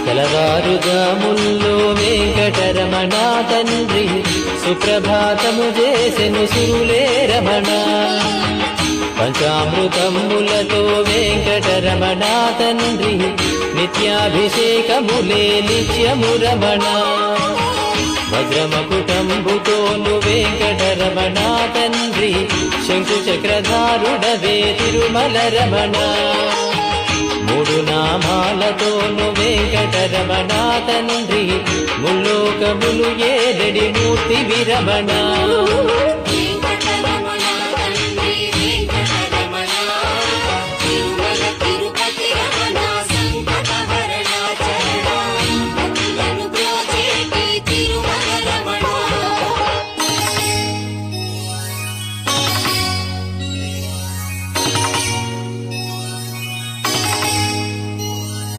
తెలవారుజాముల్లో వెంకటరమణ తండ్రి సుప్రభాతము చేసెను సురులే రమణ. పంచామృతములతో వెంకటరమణ తండ్రి నిత్యాభిషేకములే నిత్యము రమణ. వజ్రమకుటంబుతోను వెంకటరమణ తండ్రి శంకు చక్రధారుడవే తిరుమల రమణ. మూడు నామాలతోను వెంకటరమణ తండ్రి ముల్లోకములు ఏడడి మూర్తి విరమణ.